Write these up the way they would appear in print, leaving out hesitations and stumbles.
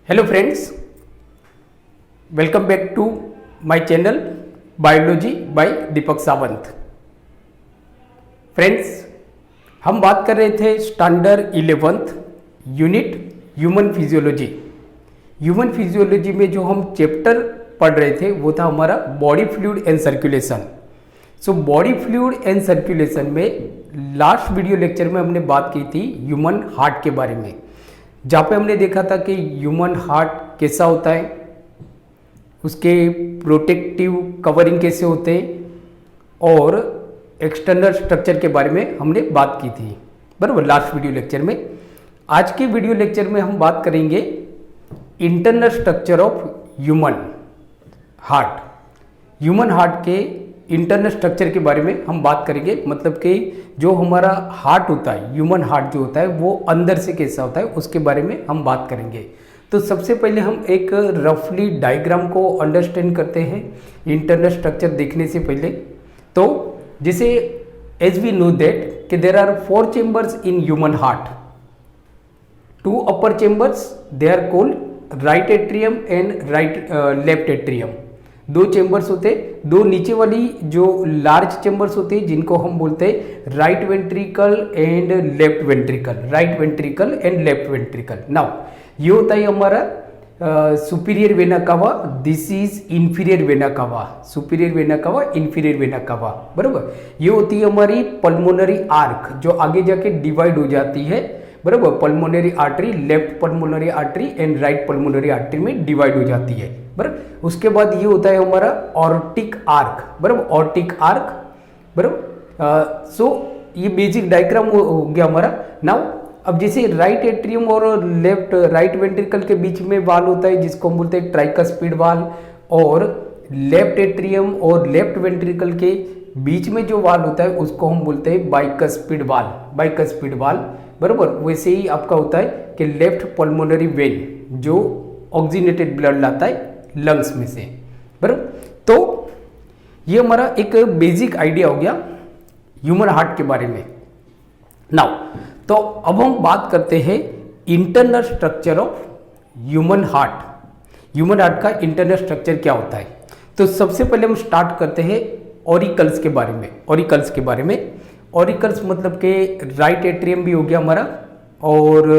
Hello friends, welcome back to my channel biology by Deepak Sawant. Friends, हम बात कर रहे थे standard 11th unit human physiology. Human physiology में जो हम चैप्टर पढ़ रहे थे वो था हमारा body fluid and circulation. So body fluid and circulation में लास्ट वीडियो लेक्चर में हमने बात की थी ह्यूमन हार्ट के बारे में, जहाँ पे हमने देखा था कि ह्यूमन हार्ट कैसा होता है, उसके प्रोटेक्टिव कवरिंग कैसे होते हैं और एक्सटर्नल स्ट्रक्चर के बारे में हमने बात की थी, बराबर, लास्ट वीडियो लेक्चर में। आज के वीडियो लेक्चर में हम बात करेंगे internal structure of human heart. Human heart के इंटरनल स्ट्रक्चर के बारे में हम बात करेंगे, मतलब कि जो हमारा हार्ट होता है, ह्यूमन हार्ट जो होता है वो अंदर से कैसा होता है उसके बारे में हम बात करेंगे। तो सबसे पहले हम एक रफली डायग्राम को अंडरस्टैंड करते हैं इंटरनल स्ट्रक्चर देखने से पहले। तो जैसे एज वी नो दैट कि there are 4 chambers in human heart. 2 upper chambers, they are called right atrium and left atrium. 2 chambers होते हैं। 2 नीचे वाली जो लार्ज चेम्बर्स होते हैं जिनको हम बोलते हैं right ventricle and left ventricle, right ventricle and left ventricle. Now ये होता है हमारा सुपीरियर वेना कावा, दिस इज इंफीरियर वेना कावा, सुपीरियर वेना कावा, इंफीरियर वेना कावा, बराबर। ये होती है हमारी पल्मोनरी आर्क जो आगे जाके डिवाइड हो जाती है, बराबर। Pulmonary artery, left pulmonary artery and right pulmonary artery में डिवाइड हो जाती है, बराबर। उसके बाद ये होता है हमारा ऑर्टिक आर्क, बराबर, ऑर्टिक आर्क, बराबर। सो ये बेसिक डायग्राम हो गया हमारा। नाउ अब जैसे राइट एट्रियम और लेफ्ट राइट वेंट्रिकल के बीच में वाल होता है जिसको हम बोलते हैं ट्राइकस्पिड वाल, और लेफ्ट एट्रियम और लेफ्ट वेंट्रिकल के बीच में जो वाल होता है उसको हम बोलते हैं बाइकस्पिड वाल, बाइकस्पिड वाल, बराबर। वैसे ही आपका होता है कि लेफ्ट पल्मोनरी वेन जो ऑक्सीजनेटेड ब्लड लाता है लंग्स में से, बराबर। तो ये हमारा एक बेसिक आइडिया हो गया ह्यूमन हार्ट के बारे में। नाउ तो अब हम बात करते हैं internal structure of human heart. Human heart का इंटरनल स्ट्रक्चर क्या होता है? तो सबसे पहले हम स्टार्ट करते हैं ऑरिकल्स के बारे में। ऑरिकल्स के बारे में, ऑरिकल्स मतलब कि राइट एट्रियम भी हो गया हमारा और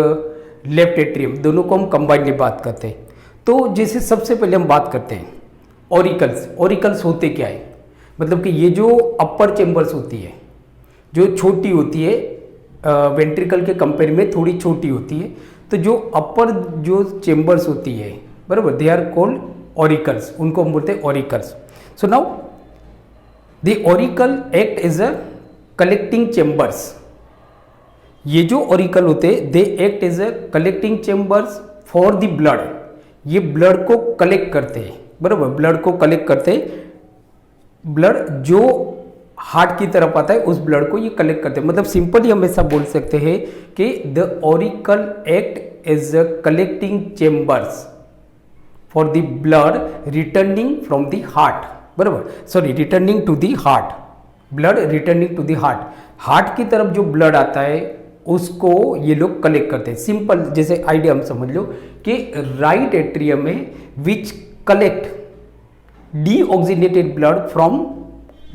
लेफ्ट एट्रियम, दोनों को हम कंबाइनली बात करते हैं। तो जैसे सबसे पहले हम बात करते हैं ऑरिकल्स। ऑरिकल्स होते क्या है? मतलब कि ये जो अपर चेम्बर्स होती है, जो छोटी होती है, वेंट्रिकल के कंपेयर में थोड़ी छोटी होती है, तो जो अपर जो चेम्बर्स होती है, बराबर, दे आर कॉल्ड ऑरिकल्स, उनको हम बोलते हैं auricles. So now the auricle act as a collecting chambers. ये जो ऑरिकल होते हैं they act as a collecting chambers for the blood. ये ब्लड को कलेक्ट करते हैं, बराबर, ब्लड को कलेक्ट करते हैं। ब्लड जो हार्ट की तरफ आता है उस ब्लड को ये कलेक्ट करते हैं। मतलब सिंपली हम ऐसा बोल सकते हैं कि the auricle act as a collecting chambers for the blood returning from the heart, बराबर, sorry, returning to the heart, blood returning to the heart. Heart की तरफ जो ब्लड आता है उसको ये लोग कलेक्ट करते हैं। सिंपल जैसे आइडिया हम समझ लो कि राइट एट्रियम में विच collect deoxygenated blood from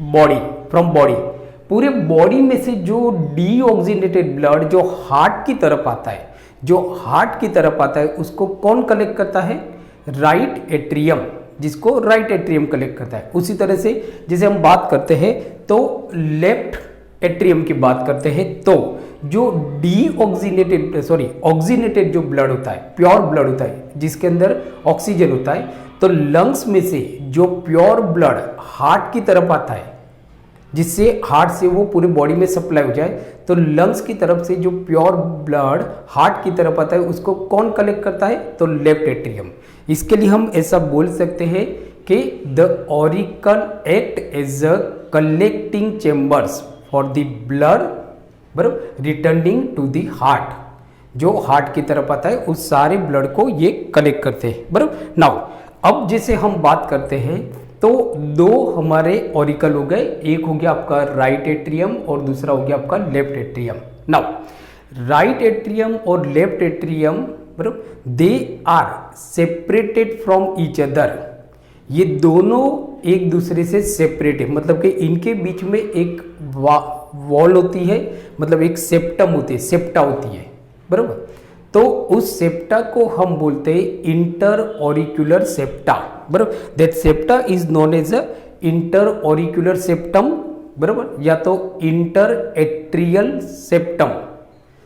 body, from body, पूरे बॉडी में से जो डीऑक्सीजनेटेड ब्लड जो हार्ट की तरफ आता है, जो हार्ट की तरफ आता है उसको कौन कलेक्ट करता है? राइट एट्रियम, जिसको राइट एट्रियम कलेक्ट करता है। उसी तरह से जैसे हम बात करते हैं तो लेफ्ट एट्रियम की बात करते हैं, तो जो डीऑक्सीजनेटेड सॉरी ऑक्सीजनेटेड जो ब्लड होता है, प्योर ब्लड होता है जिसके अंदर ऑक्सीजन होता है, तो लंग्स में से जो प्योर ब्लड हार्ट की तरफ आता है जिससे हार्ट से वो पूरे बॉडी में सप्लाई हो जाए, तो लंग्स की तरफ से जो प्योर ब्लड हार्ट की तरफ आता है उसको कौन कलेक्ट करता है? तो लेफ्ट एट्रियम। इसके लिए हम ऐसा बोल सकते हैं कि the auricle act as a collecting chambers for the blood, बराबर, रिटर्निंग टू द हार्ट। जो हार्ट की तरफ आता है उस सारे ब्लड को ये कलेक्ट करते हैं, बराबर। नाउ अब जैसे हम बात करते हैं तो 2 हमारे ऑरिकल हो गए, एक हो गया आपका राइट एट्रियम और दूसरा हो गया आपका left atrium. Now right atrium और लेफ्ट एट्रियम बराबर, they are separated from each other, ये दोनों एक दूसरे से सेपरेट है, मतलब कि इनके बीच में एक वॉल होती है, मतलब एक सेप्टम होती है, सेप्टा होती है, बराबर। तो उस सेप्टा को हम बोलते हैं इंटर ऑरिक्यूलर सेप्टा, बराबर। That septa is known as a inter auricular septum, बराबर, या तो inter atrial septum.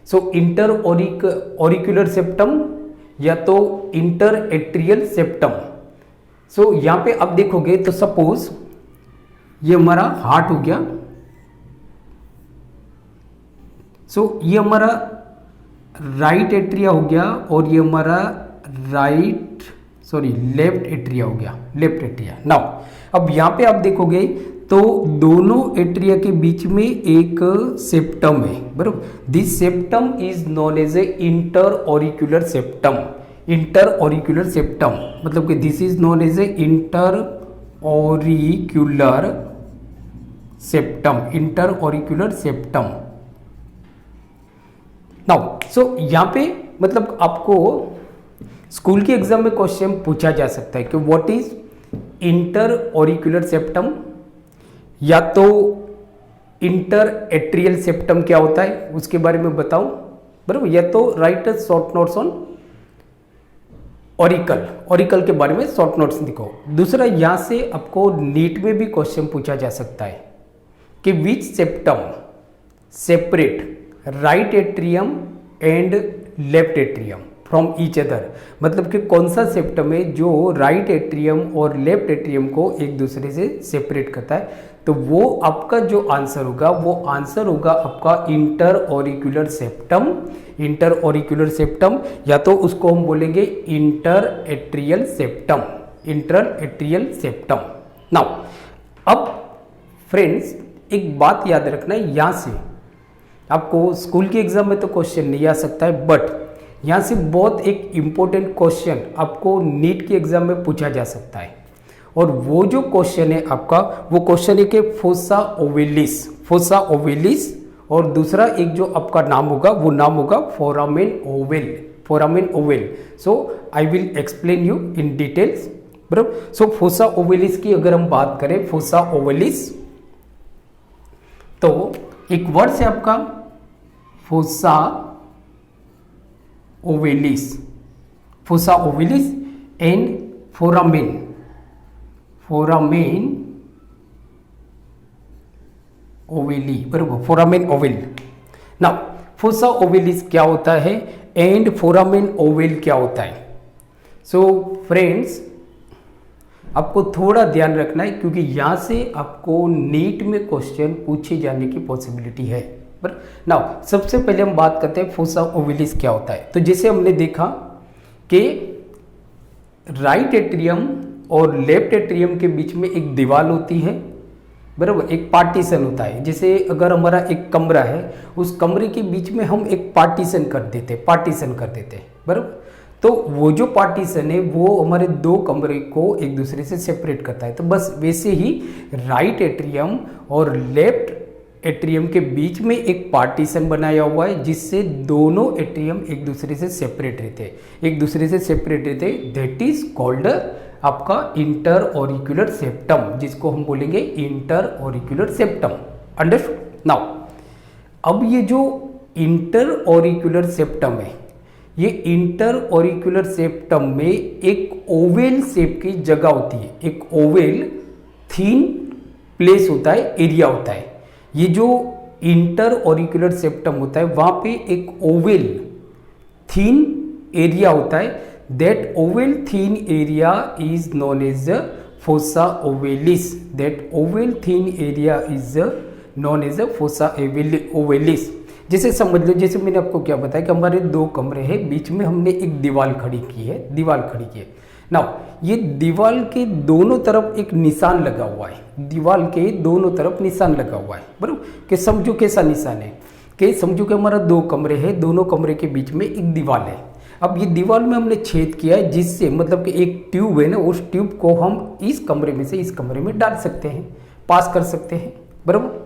So inter auricular septum या तो इंटर एट्रियल सेप्टम। सो यहां पे आप देखोगे तो सपोज ये हमारा हार्ट हो गया, सो ये हमारा राइट एट्रिया हो गया और ये हमारा लेफ्ट एट्रिया हो गया, लेफ्ट एट्रिया। नाउ अब यहां पे आप देखोगे तो दोनों एट्रिया के बीच में एक सेप्टम है, बराबर। This septum is known as a inter auricular septum, inter auricular septum, मतलब कि this is known as a inter auricular septum, inter auricular septum. Now so यहाँ पे मतलब आपको स्कूल के एग्जाम में क्वेश्चन पूछा जा सकता है कि what is inter auricular septum, या तो इंटर एट्रियल सेप्टम क्या होता है उसके बारे में बताओ, बराबर, या तो write short notes on auricle के बारे में शॉर्ट नोट्स लिखो। दूसरा, यहां से आपको नीट में भी क्वेश्चन पूछा जा सकता है कि which septum separate right atrium and left atrium from each other, मतलब कि कौन सा सेप्टम है जो राइट एट्रियम और लेफ्ट एट्रियम को एक दूसरे से सेपरेट करता है। तो वो आपका जो आंसर होगा वो आंसर होगा आपका inter auricular septum, inter auricular septum, या तो उसको हम बोलेंगे inter atrial septum, inter atrial septum. Now अब फ्रेंड्स एक बात याद रखना है, यहां से आपको स्कूल के एग्जाम में तो क्वेश्चन नहीं आ सकता है, बट यहाँ से बहुत एक इम्पोर्टेंट क्वेश्चन आपको नीट के एग्जाम में पूछा जा सकता है। और वो जो क्वेश्चन है आपका, वो क्वेश्चन है कि फोसा ओवेलिस, फोसा ओवेलिस, और दूसरा एक जो आपका नाम होगा वो नाम होगा foramen ovale, foramen ovale. So I will explain you in details, बराबर। सो फोसा ओवेलिस की अगर हम बात करें, फोसा ओवेलिस, तो एक वर्ड से आपका fossa ovalis, fossa ovalis and foramen, foramen ovale, बराबर, foramen ovale. Now fossa ovalis क्या होता है एंड फोरामेन ओवेल क्या होता है? सो फ्रेंड्स आपको थोड़ा ध्यान रखना है क्योंकि यहां से आपको नीट में क्वेश्चन पूछे जाने की पॉसिबिलिटी है। बट नाउ सबसे पहले हम बात करते हैं फोसा ओवेलिस क्या होता है। तो जैसे हमने देखा कि राइट एट्रियम और लेफ्ट एट्रियम के बीच में एक दीवार होती है, बराबर, एक पार्टीशन होता है। जैसे अगर हमारा एक कमरा है, उस कमरे के बीच में हम एक पार्टीशन कर देते, बराबर। तो वो जो पार्टीशन है वो हमारे दो कमरे को एक दूसरे से सेपरेट करता है। तो बस वैसे ही राइट एट्रियम और लेफ्ट एट्रियम के बीच में एक पार्टीशन बनाया हुआ है जिससे दोनों एट्रियम एक दूसरे से सेपरेट रहते, दैट इज कॉल्ड आपका इंटर ऑरिक्यूलर सेप्टम, जिसको हम बोलेंगे inter auricular septum. Understood? Now अब ये जो इंटर ऑरिक्यूलर सेप्टम है, ये इंटर ऑरिक्यूलर सेप्टम में एक ओवेल शेप की जगह होती है, एक ओवेल थीन प्लेस होता है, एरिया होता है। ये जो इंटर ऑरिक्यूलर सेप्टम होता है वहां पे एक ओवेल थीन एरिया होता है। That oval thin area is known as fossa ovalis, that oval thin area is known as fossa ovalis. जैसे समझ लो, जैसे मैंने आपको क्या बताया कि हमारे दो कमरे हैं, बीच में हमने एक दीवार खड़ी की है। नाउ ये दीवार के दोनों तरफ एक निशान लगा हुआ है, बराबर। कि समझो कैसा निशान है, कि समझो कि हमारा दो कमरे हैं, दोनों कमरे के बीच में एक दीवार है। अब ये दीवार में हमने छेद किया है जिससे मतलब कि एक ट्यूब है ना, उस ट्यूब को हम इस कमरे में से इस कमरे में डाल सकते हैं, पास कर सकते हैं, बराबर।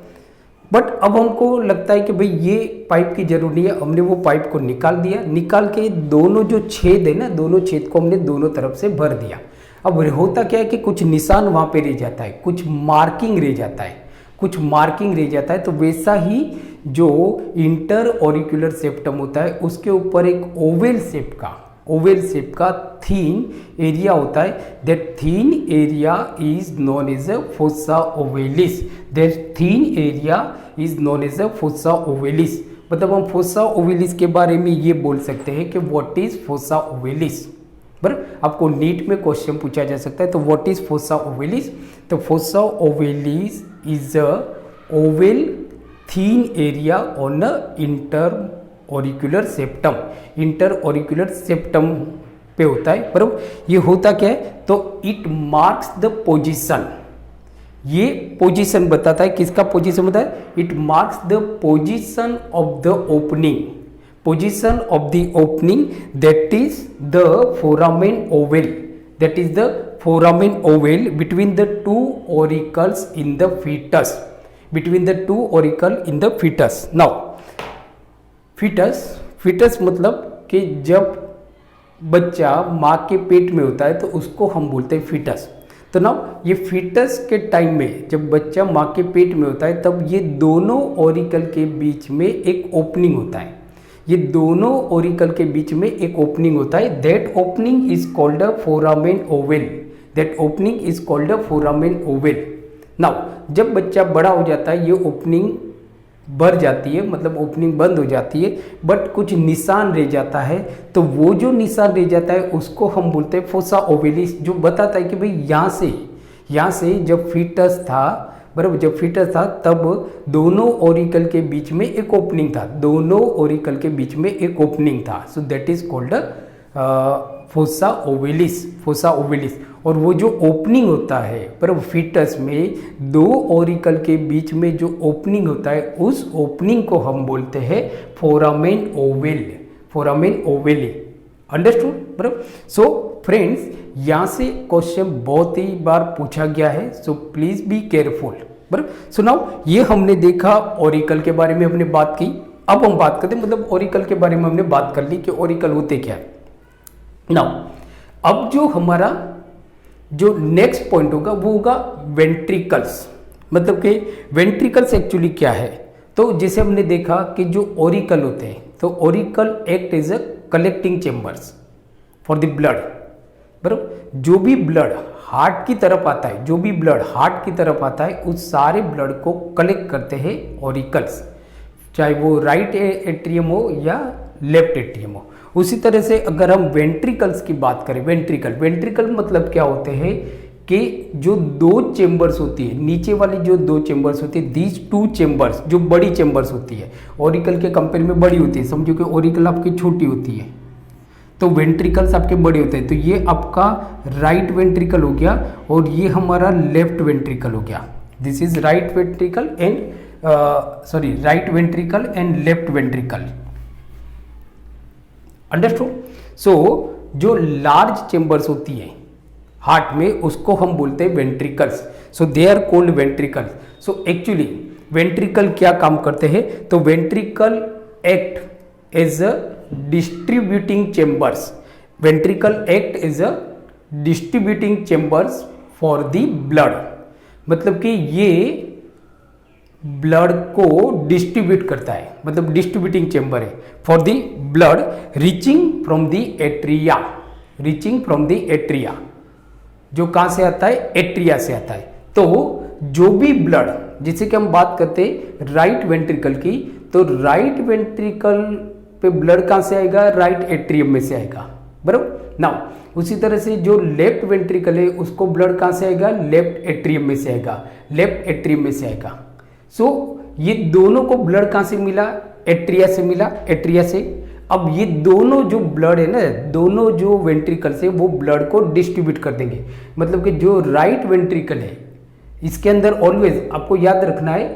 बट अब हमको लगता है कि भाई ये पाइप की जरूरत नहीं है, हमने वो पाइप को निकाल दिया, निकाल के दोनों जो छेद है ना, दोनों छेद को हमने दोनों तरफ से भर दिया। अब होता क्या है कि कुछ निशान वहाँ पे रह जाता है, कुछ मार्किंग रह जाता है, कुछ मार्किंग रह जाता है। तो वैसा ही जो इंटर ऑरिकुलर सेप्टम होता है उसके ऊपर एक ओवल शेप का थीन एरिया होता है। That thin area is known as a fossa ovalis. That thin area is known as a fossa ovalis. मतलब हम फोसा ओवेलिस के बारे में ये बोल सकते हैं कि व्हाट इज फोसा ओवेलिस। बराबर, आपको नीट में क्वेश्चन पूछा जा सकता है। तो व्हाट इज फोसा ओवेलिस? तो fossa ovalis is a Oval thin area on a inter auricular septum. Inter auricular septum पे होता है। बराबर, ये होता क्या है? तो इट मार्क्स द पोजीशन। ये पोजीशन बताता है, किसका पोजीशन बताता है? It marks the position of the opening, position of the opening, that is the foramen Oval, that is the foramen Oval between the to auricles in the foetus, between the two auricle in the foetus. Now foetus मतलब कि जब बच्चा माँ के पेट में होता है तो उसको हम बोलते हैं फीटस। तो ना ये फीटस के टाइम में जब बच्चा माँ के पेट में होता है तब ये दोनों ऑरिकल के बीच में एक ओपनिंग होता है। ये दोनों ऑरिकल के बीच में एक ओपनिंग होता है। That opening is called a foramen Oval. That opening is called a foramen Oval. Now जब बच्चा बड़ा हो जाता है ये ओपनिंग भर जाती है, मतलब ओपनिंग बंद हो जाती है, बट कुछ निशान रह जाता है। तो वो जो निशान रह जाता है उसको हम बोलते हैं फोसा ओवेलिस, जो बताता है कि भाई यहाँ से जब फीटस था, बराबर, जब फीटस था तब दोनों ओरिकल के बीच में एक ओपनिंग था, दोनों ओरिकल के बीच में एक ओपनिंग था। सो that is called fossa ovalis, fossa ovalis. और वो जो ओपनिंग होता है पर फीटस में दो ओरिकल के बीच में जो ओपनिंग होता है उस ओपनिंग को हम बोलते हैं foramen oval, foramen ovale. Understood? बराबर। सो फ्रेंड्स, यहाँ से क्वेश्चन बहुत ही बार पूछा गया है, सो प्लीज बी केयरफुल। बराबर। सो नाउ ये हमने देखा, ओरिकल के बारे में हमने बात की। अब हम बात करते हैं, मतलब ओरिकल के बारे में हमने बात कर ली कि ओरिकल होते क्या है। नाउ अब जो हमारा जो नेक्स्ट पॉइंट होगा वो होगा वेंट्रिकल्स। मतलब कि वेंट्रिकल्स एक्चुअली क्या है? तो जैसे हमने देखा कि जो ओरिकल होते हैं तो auricle act as a collecting chambers for the blood. बराबर, जो भी ब्लड हार्ट की तरफ आता है, जो भी ब्लड हार्ट की तरफ आता है उस सारे ब्लड को कलेक्ट करते हैं ओरिकल्स, चाहे वो राइट एट्रियम हो या लेफ्ट एट्रियम हो। उसी तरह से अगर हम वेंट्रिकल्स की बात करें, वेंट्रिकल मतलब क्या होते हैं कि जो दो चेम्बर्स होती है, नीचे वाली जो दो चेम्बर्स होती है, दीज टू चेम्बर्स, जो बड़ी चेम्बर्स होती है, ओरिकल के कंपेयर में बड़ी होती है। समझो कि ओरिकल आपकी छोटी होती है तो वेंट्रिकल्स आपके बड़े होते हैं। तो ये आपका राइट वेंट्रिकल हो गया और ये हमारा लेफ्ट वेंट्रिकल हो गया। This is right ventricle and right ventricle and left ventricle. Understood? So जो लार्ज चेम्बर्स होती है हार्ट में उसको हम बोलते हैं ventricles. So they are called ventricles. So actually ventricle क्या काम करते हैं? तो ventricle act as a distributing chambers, ventricle act as a distributing chambers for the blood. मतलब कि ये ब्लड को डिस्ट्रीब्यूट करता है, मतलब डिस्ट्रीब्यूटिंग चेम्बर है for the blood reaching from the atria, reaching from the atria, जो कहाँ से आता है? एट्रिया से आता है। तो जो भी ब्लड, जिसे कि हम बात करते हैं राइट वेंट्रिकल की, तो राइट वेंट्रिकल पे ब्लड कहाँ से आएगा? राइट एट्रियम में से आएगा। बराबर। नाउ उसी तरह से जो लेफ्ट वेंट्रिकल है उसको ब्लड कहाँ से आएगा? लेफ्ट एट्रियम में से आएगा, लेफ्ट एट्रियम में से आएगा। सो ये दोनों को ब्लड कहाँ से मिला? एट्रिया से मिला, एट्रिया से। अब ये दोनों जो ब्लड है ना, दोनों जो वेंट्रिकल से वो ब्लड को डिस्ट्रीब्यूट कर देंगे। मतलब कि जो राइट वेंट्रिकल है इसके अंदर ऑलवेज आपको याद रखना है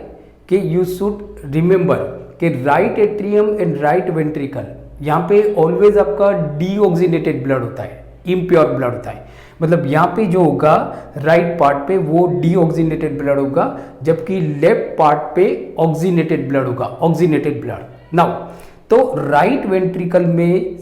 कि यू शुड रिमेंबर कि right atrium and right ventricle, यहाँ पे ऑलवेज आपका डीऑक्सीनेटेड ब्लड होता है, इम्प्योर ब्लड होता है। मतलब यहाँ पे जो होगा राइट पार्ट पे वो डीऑक्सीनेटेड ब्लड होगा, जबकि लेफ्ट पार्ट पे ऑक्सीनेटेड ब्लड होगा, ऑक्सीनेटेड ब्लड। नाउ तो राइट वेंट्रिकल में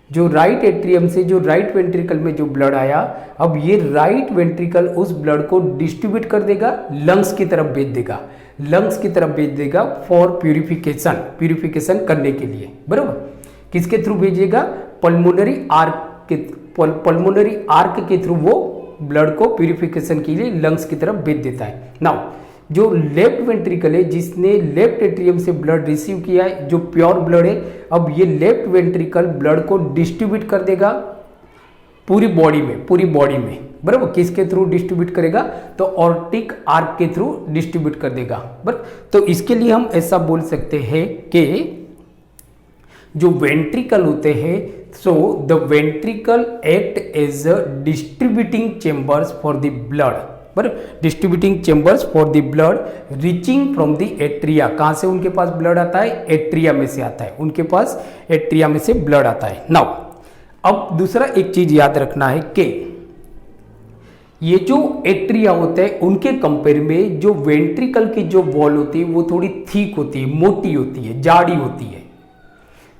जो राइट एट्रियम से जो राइट वेंट्रिकल में जो ब्लड आया, अब ये राइट वेंट्रिकल उस ब्लड को डिस्ट्रीब्यूट कर देगा, लंग्स की तरफ भेज देगा, लंग्स की तरफ भेज देगा फॉर प्यूरिफिकेशन, प्यूरिफिकेशन करने के लिए, बराबर। किसके थ्रू भेजेगा? पल्मोनरी आर्क के, पल्मोनरी आर्क के थ्रू वो ब्लड को प्यूरिफिकेशन के लिए लंग्स की तरफ भेज देता है। नाउ जो लेफ्ट वेंट्रिकल है, जिसने लेफ्ट एट्रियम से ब्लड रिसीव किया है, जो प्योर ब्लड है, अब ये लेफ्ट वेंट्रिकल ब्लड को डिस्ट्रीब्यूट कर देगा पूरी बॉडी में, पूरी बॉडी में, बराबर। किसके थ्रू डिस्ट्रीब्यूट करेगा? तो ऑर्टिक आर्क के थ्रू डिस्ट्रीब्यूट कर देगा, बराबर। तो इसके लिए हम ऐसा बोल सकते हैं कि जो वेंट्रिकल होते हैं, so the ventricle act as a distributing chambers for the blood, बराबर। Distributing chambers for the blood reaching from the atria. कहां से उनके पास ब्लड आता है? एट्रिया में से आता है, उनके पास एट्रिया में से ब्लड आता है। नाउ अब दूसरा एक चीज याद रखना है कि ये जो एट्रिया होते हैं उनके कंपेयर में जो वेंट्रिकल की जो वॉल होती है वो थोड़ी थिक होती है, मोटी होती है, जाड़ी होती है।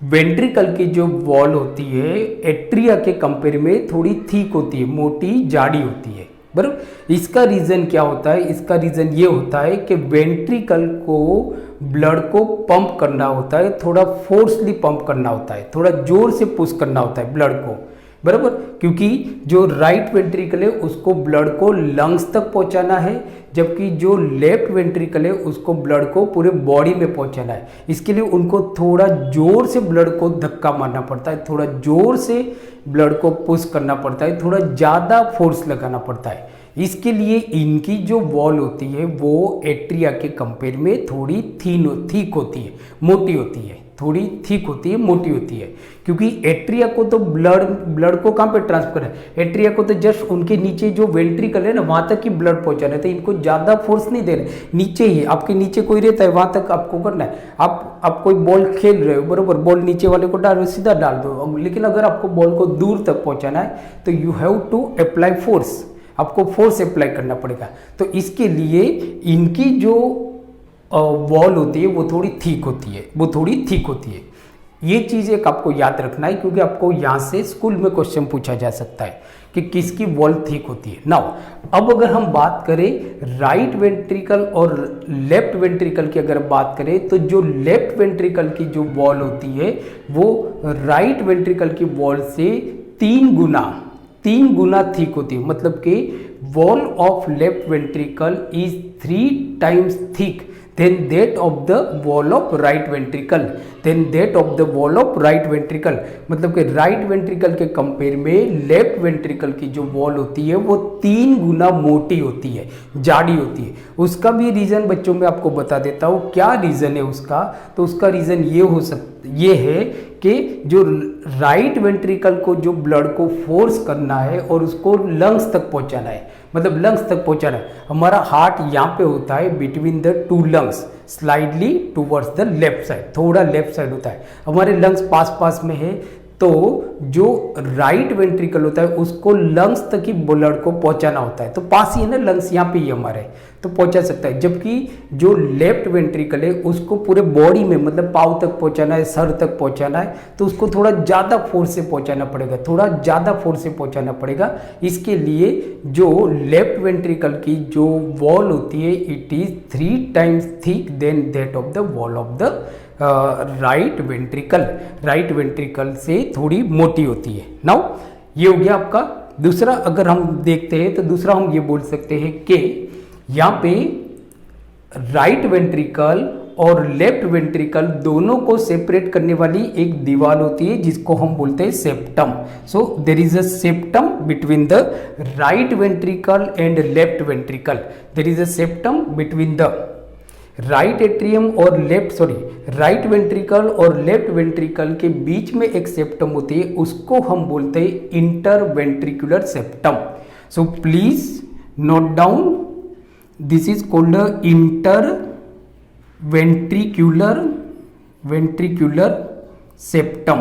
वेंट्रिकल की जो वॉल होती है एट्रिया के कंपेयर में थोड़ी थिक होती है, मोटी जाड़ी होती है, बराबर। इसका रीजन क्या होता है? इसका रीजन ये होता है कि वेंट्रिकल को ब्लड को पंप करना होता है, थोड़ा फोर्सली पंप करना होता है, थोड़ा जोर से पुश करना होता है ब्लड को, बराबर। क्योंकि जो राइट वेंट्रिकल है उसको ब्लड को लंग्स तक पहुंचाना है, जबकि जो लेफ्ट वेंट्रिकल है उसको ब्लड को पूरे बॉडी में पहुंचाना है। इसके लिए उनको थोड़ा जोर से ब्लड को धक्का मारना पड़ता है, थोड़ा जोर से ब्लड को पुश करना पड़ता है, थोड़ा ज़्यादा फोर्स लगाना पड़ता है। इसके लिए इनकी जो वॉल होती है वो एट्रिया के कंपेयर में थोड़ी थिक होती है, मोटी होती है, थोड़ी थिक होती है, मोटी होती है। क्योंकि एट्रिया को तो ब्लड को कहाँ पे ट्रांसफर है? एट्रिया को तो जस्ट उनके नीचे जो वेंट्रिकल है ना वहाँ तक ही ब्लड पहुँचाना है, तो इनको ज़्यादा फोर्स नहीं दे रहे, नीचे ही आपके नीचे कोई रहता है वहाँ तक आपको करना है। आप कोई बॉल खेल रहे हो, बराबर, बॉल नीचे वाले को डालो, सीधा डाल दो, लेकिन अगर आपको बॉल को दूर तक पहुँचाना है तो you have to apply force, आपको फोर्स अप्लाई करना पड़ेगा। तो इसके लिए इनकी जो वॉल होती है वो थोड़ी थिक होती है, वो थोड़ी थिक होती है। ये चीज़ एक आपको याद रखना है, क्योंकि आपको यहाँ से स्कूल में क्वेश्चन पूछा जा सकता है कि किसकी वॉल थिक होती है। नाउ अब अगर हम बात करें राइट वेंट्रिकल और लेफ्ट वेंट्रिकल की, अगर बात करें तो जो लेफ्ट वेंट्रिकल की जो वॉल होती है वो राइट वेंट्रिकल की वॉल से 3 गुना थिक होती है। मतलब कि wall of left ventricle is 3 times thick then that of the wall of right ventricle, then that of the wall of right ventricle। मतलब कि राइट वेंट्रिकल के कंपेयर में लेफ्ट वेंट्रिकल की जो वॉल होती है वो 3 गुना मोटी होती है, जाड़ी होती है। उसका भी रीज़न बच्चों में आपको बता देता हूँ, क्या रीज़न है उसका। तो उसका रीज़न ये है कि जो राइट वेंट्रिकल को जो ब्लड को फोर्स करना है और उसको लंग्स तक पहुंचाना है, मतलब लंग्स तक पहुंचाना है। हमारा हार्ट यहाँ पे होता है between the 2 lungs, slightly towards the left side, थोड़ा लेफ्ट साइड होता है। हमारे लंग्स पास में है, तो जो राइट वेंट्रिकल होता है उसको लंग्स तक ही ब्लड को पहुंचाना होता है। तो पास ही है ना, लंग्स यहाँ पे ही हमारे, तो पहुंचा सकता है। जबकि जो लेफ्ट वेंट्रिकल है उसको पूरे बॉडी में, मतलब पाँव तक पहुंचाना है, सर तक पहुंचाना है, तो उसको थोड़ा ज़्यादा फोर्स से पहुंचाना पड़ेगा, थोड़ा ज़्यादा फोर्स से पहुंचाना पड़ेगा। इसके लिए जो लेफ्ट वेंट्रिकल की जो वॉल होती है it is 3 times thick than that of the wall of the right ventricle. Right ventricle से थोड़ी मोटी होती है। नाउ ये हो गया आपका दूसरा। अगर हम देखते हैं तो दूसरा हम ये बोल सकते हैं कि यहाँ पे राइट वेंट्रिकल और लेफ्ट वेंट्रिकल दोनों को सेपरेट करने वाली एक दीवार होती है जिसको हम बोलते हैं septum. So there is a septum between the right ventricle and left ventricle. There is a septum between the right atrium और राइट वेंट्रिकल और लेफ्ट वेंट्रिकल के बीच में एक सेप्टम होती है, उसको हम बोलते हैं interventricular septum. So please note down, this is called interventricular septum.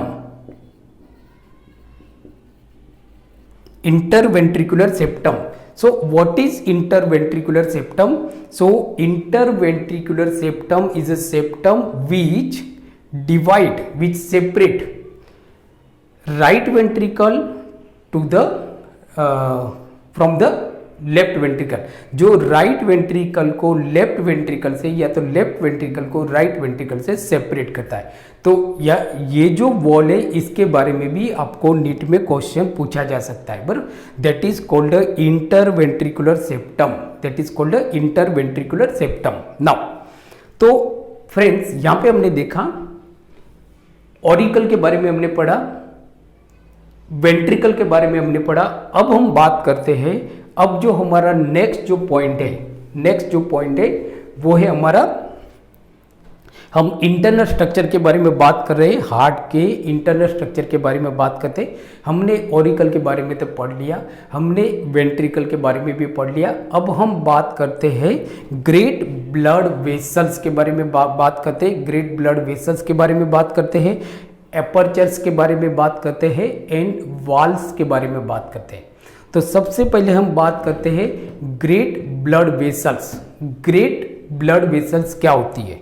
interventricular septum. So what is interventricular septum? So interventricular septum is a septum which separate right ventricle to the from the left ventricle, जो right ventricle को left ventricle से या तो left ventricle को right ventricle से separate करता है। तो ये जो वॉल है इसके बारे में भी आपको नीट में क्वेश्चन पूछा जा सकता है, बराबर। That is called interventricular septum, that is called interventricular septum. Now तो फ्रेंड्स यहां पे हमने देखा ऑरिकल के बारे में हमने पढ़ा, वेंट्रिकल के बारे में हमने पढ़ा। अब हम बात करते हैं, अब जो हमारा नेक्स्ट जो पॉइंट है वो है हमारा, हम इंटरनल स्ट्रक्चर के बारे में बात कर रहे हैं, हार्ट के इंटरनल स्ट्रक्चर के बारे में बात करते हैं। हमने ऑरिकल के बारे में तो पढ़ लिया, हमने वेंट्रिकल के बारे में भी पढ़ लिया। अब हम बात करते हैं ग्रेट ब्लड वेसल्स के बारे में बात करते हैं, ग्रेट ब्लड वेसल्स के बारे में बात करते हैं, एपर्चर्स के बारे में बात करते हैं एंड वाल्स के बारे में बात करते हैं। तो सबसे पहले हम बात करते हैं great blood vessels. Great blood vessels क्या होती है?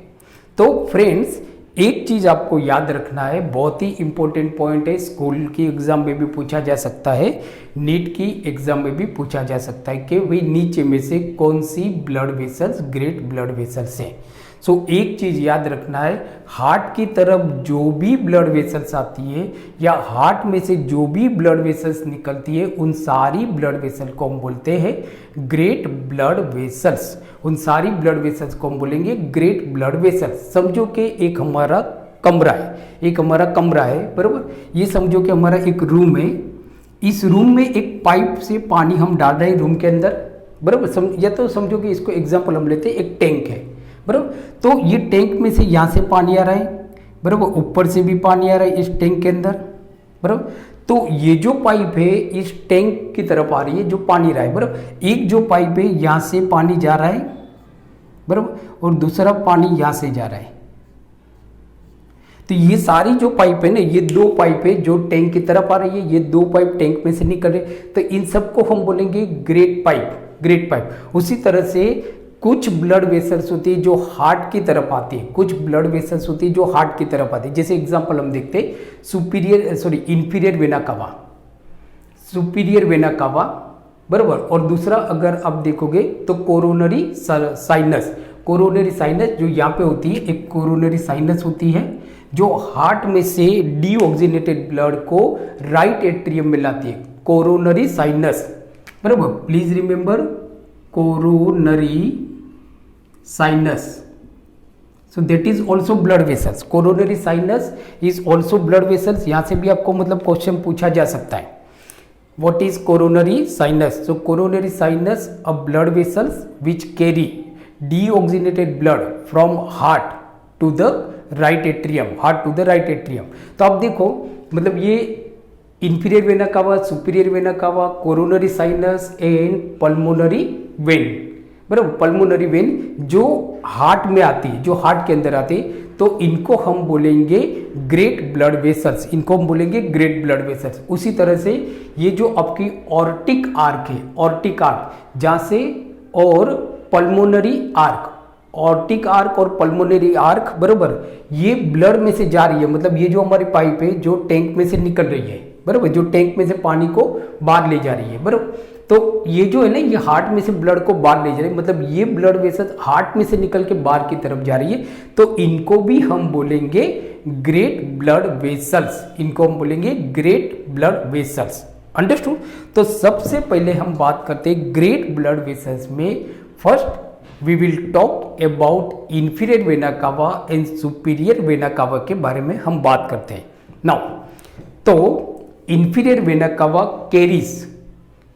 तो फ्रेंड्स एक चीज आपको याद रखना है, बहुत ही इंपॉर्टेंट पॉइंट है, स्कूल की एग्जाम में भी पूछा जा सकता है, नीट की एग्जाम में भी पूछा जा सकता है कि भाई नीचे में से कौन सी blood vessels great blood vessels हैं। सो एक चीज याद रखना है, हार्ट की तरफ जो भी ब्लड वेसल्स आती है या हार्ट में से जो भी ब्लड वेसल्स निकलती है उन सारी ब्लड वेसल को हम बोलते हैं ग्रेट ब्लड वेसल्स। उन सारी ब्लड वेसल्स को हम बोलेंगे ग्रेट ब्लड वेसल्स। समझो कि एक हमारा कमरा है, बराबर। ये समझो कि हमारा एक रूम है, इस रूम में एक पाइप से पानी हम डाल रहे हैं रूम के अंदर, बराबर। या तो समझो कि इसको एग्जाम्पल हम लेते हैं, एक टैंक है, बराबर। तो ये टैंक में से यहाँ से पानी आ रहा है, बराबर, ऊपर से भी पानी आ रहा है इस टैंक के अंदर, बराबर। तो ये जो पाइप है इस टैंक की तरफ आ रही है जो पानी रहा है, बराबर। एक जो पाइप है यहाँ से पानी जा रहा है, बराबर, और दूसरा पानी यहाँ से जा रहा है। तो ये सारी जो पाइप है ना, ये दो पाइप है जो टैंक की तरफ आ रही है, ये दो पाइप टैंक में से निकल रहे, तो इन सबको हम बोलेंगे ग्रेट पाइप। उसी तरह से कुछ ब्लड वेसल्स होती है जो हार्ट की तरफ आती है, कुछ ब्लड वेसल्स होती है जो हार्ट की तरफ आती है। जैसे एग्जांपल हम देखते हैं इंफीरियर वेना कावा, बराबर। और दूसरा अगर आप देखोगे तो कोरोनरी साइनस जो यहाँ पे होती है, एक कोरोनरी साइनस होती है जो हार्ट में से डीऑक्सीजनेटेड ब्लड को राइट एट्रियम में लाती है, कोरोनरी साइनस, बराबर। Please remember coronary sinus, so that is also blood vessels, coronary sinus is also blood vessels। यहाँ से भी आपको मतलब क्वेश्चन पूछा जा सकता है, what is coronary sinus? So coronary sinus are blood vessels which carry deoxygenated blood from heart to the right atrium, तो आप देखो मतलब ये inferior vena cava, superior vena cava, coronary sinus and pulmonary vein, बराबर। Pulmonary vein जो heart में आती है, जो हार्ट के अंदर आती है, तो इनको हम बोलेंगे ग्रेट ब्लड वेसल्स, उसी तरह से ये जो आपकी ऑर्टिक आर्क जहाँ से, और पल्मोनरी आर्क, ऑर्टिक आर्क और पल्मोनरी आर्क, बराबर, ये ब्लड में से जा रही है, मतलब ये जो हमारी पाइप है जो टैंक में से निकल रही है, बराबर, जो टैंक में से पानी को बाहर ले जा रही है, बराबर। तो ये जो है ना, ये हार्ट में से ब्लड को बाहर ले जा रही है, मतलब ये ब्लड वेसल हार्ट में से निकल के बाहर की तरफ जा रही है, तो इनको भी हम बोलेंगे ग्रेट ब्लड वेसल्स, अंडरस्टूड। तो सबसे पहले हम बात करते हैं ग्रेट ब्लड वेसल्स में। First we will talk about inferior vena cava and superior vena cava के बारे में हम बात करते हैं। नाउ तो inferior vena cava carries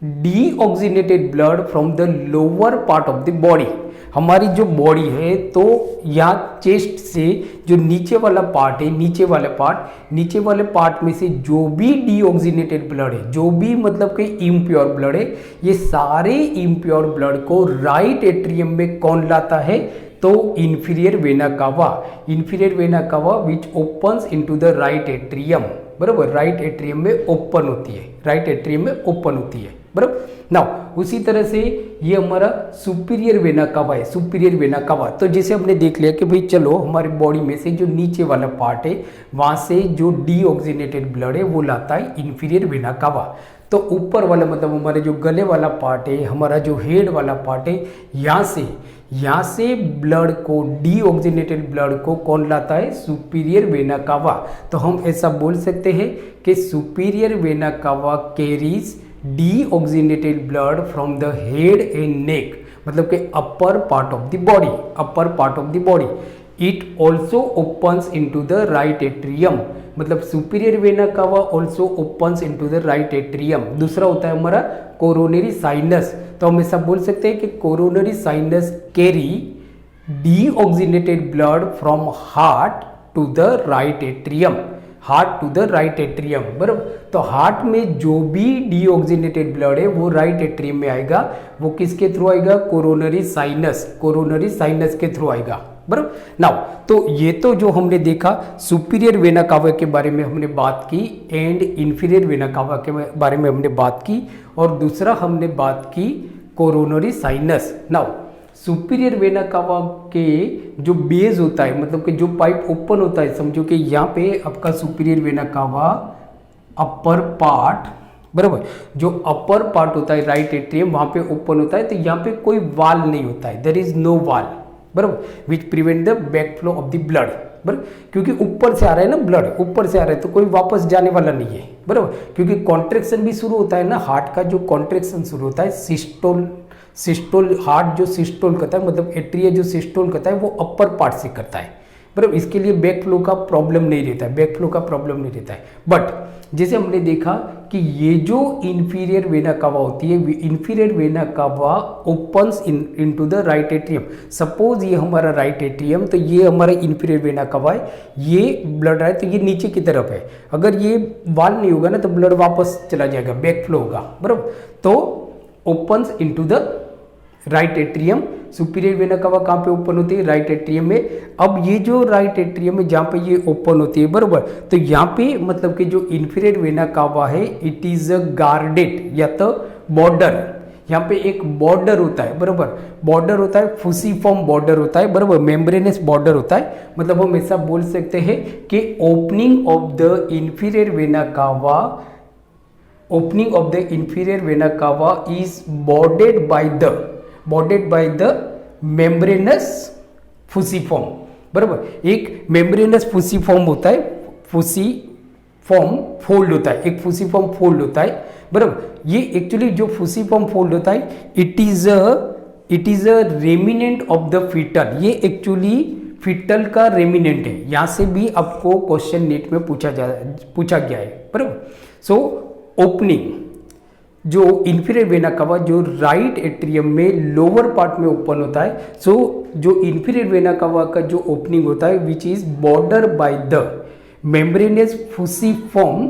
deoxygenated blood from the lower part of the body. हमारी जो बॉडी है तो यहाँ चेस्ट से जो नीचे वाला पार्ट है, नीचे वाले पार्ट में से जो भी डीऑक्सीजनेटेड ब्लड है, जो भी मतलब कि इम्प्योर ब्लड है, ये सारे इम्प्योर ब्लड को राइट एट्रियम में कौन लाता है? तो इंफीरियर वेना कावा विच opens into the right atrium, बराबर, राइट एट्रियम में ओपन होती है, राइट एट्रियम में ओपन होती है, बराबर। नाउ उसी तरह से ये हमारा सुपीरियर वेना कावा है, सुपीरियर वेना कावा। तो जैसे हमने देख लिया कि भाई चलो हमारी बॉडी में से जो नीचे वाला पार्ट है वहाँ से जो डीऑक्सीजनेटेड ब्लड है वो लाता है इंफीरियर वेना कावा। तो ऊपर वाला मतलब हमारे जो गले वाला पार्ट है, हमारा जो हेड वाला पार्ट है, यहाँ से ब्लड को, डीऑक्सीजनेटेड ब्लड को कौन लाता है? सुपीरियर वेना कावा। तो हम ऐसा बोल सकते हैं कि superior vena cava carries deoxygenated blood from the head and neck, मतलब कि upper part of the body, upper part of the body. It also opens into the right atrium, मतलब superior vena cava also opens into the right atrium. दूसरा होता है हमारा coronary sinus. तो हम ऐसा बोल सकते हैं कि coronary sinus carry deoxygenated blood from heart to the right atrium, heart to the right atrium, बराबर। तो हार्ट में जो भी डीऑक्सीजनेटेड ब्लड है वो राइट एट्रियम में आएगा, वो किसके थ्रू आएगा? कोरोनरी साइनस, कोरोनरी साइनस के थ्रू आएगा, बराबर। नाउ तो ये तो जो हमने देखा सुपीरियर वेना कावा के बारे में हमने बात की एंड इंफीरियर वेना कावा के बारे में हमने बात की, और दूसरा हमने बात की coronary sinus. Now superior vena cava के जो बेस होता है, मतलब कि जो पाइप ओपन होता है, समझो कि यहाँ पे आपका सुपीरियर वेना कावा अपर पार्ट, बराबर, जो अपर पार्ट होता है राइट एट्रियम वहाँ पे ओपन होता है। तो यहाँ पे कोई वाल नहीं होता है, देयर इज नो वाल, बराबर, which prevent the back flow of the blood, बराबर, क्योंकि ऊपर से आ रहा है ना ब्लड, ऊपर से आ रहा है तो कोई वापस जाने वाला नहीं है, बराबर, क्योंकि कॉन्ट्रेक्शन भी शुरू होता है ना, हार्ट का जो कॉन्ट्रेक्शन शुरू होता है, सिस्टोल, हार्ट जो सिस्टोल करता है, मतलब एट्रिया जो सिस्टोल करता है वो अपर पार्ट से करता है, बराबर। इसके लिए बैक फ्लो का प्रॉब्लम नहीं रहता है, बैक फ्लो का प्रॉब्लम नहीं रहता है। बट जैसे हमने देखा कि ये जो इंफीरियर वेना कावा होती है, इंफीरियर वेना कावा opens into the right atrium. Suppose ये हमारा राइट एट्रियम, तो ये हमारा इंफीरियर वेना कावा है, ये ब्लड है तो ये नीचे की तरफ है। अगर ये वाल नहीं होगा ना तो ब्लड वापस चला जाएगा, बैक फ्लो होगा, बराबर। तो opens into the right atrium. Superior vena कावा कहाँ पे ओपन होती है? राइट एट्रियम में। अब ये जो राइट एट्रियम में जहाँ पे ये ओपन होती है, बरोबर, तो यहाँ पे मतलब कि जो इंफीरियर वेना कावा है इट इज अ गार्डेड या तो बॉर्डर, यहाँ पे एक बॉर्डर होता है, बरोबर, बॉर्डर होता है, फुसीफॉर्म बॉर्डर होता है, बरोबर, मेम्ब्रेनस बॉर्डर होता है। मतलब हम ऐसा बोल सकते हैं कि opening of the inferior vena कावा, opening of the inferior vena cava is bordered by the membranous fusiform, बराबर। एक membranous fusiform होता है, fusiform फोल्ड होता है, एक fusiform फोल्ड होता है, बराबर। ये एक्चुअली जो fusiform फोल्ड होता है it is a remnant of the foetal, ये एक्चुअली फीटल का रेमिनेंट है। यहाँ से भी आपको क्वेश्चन नेट में पूछा गया है, बराबर। सो ओपनिंग जो इंफीरियर वेना कावा जो राइट एट्रियम में लोअर पार्ट में ओपन होता है, सो जो इंफीरियर वेना कावा का जो ओपनिंग होता है which is border by the membranous fusiform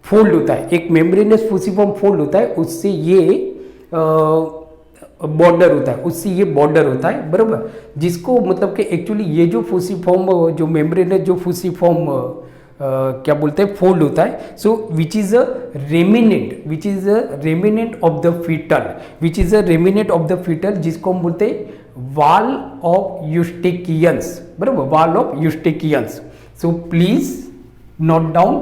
fold होता है, एक मेम्ब्रेनस फुसीफॉर्म फोल्ड होता है, उससे ये बॉर्डर होता है, उससे ये बॉर्डर होता है, बराबर। जिसको मतलब कि एक्चुअली ये जो फुसीफॉर्म, जो मेम्ब्रेनस जो फुसीफॉर्म क्या बोलते हैं, फोल्ड होता है। So which is a remnant of the fetal, which is a remnant of the fetal, जिसको हम बोलते हैं वाल ऑफ यूस्टेकियंस, बराबर, valve of Eustachians. So please note down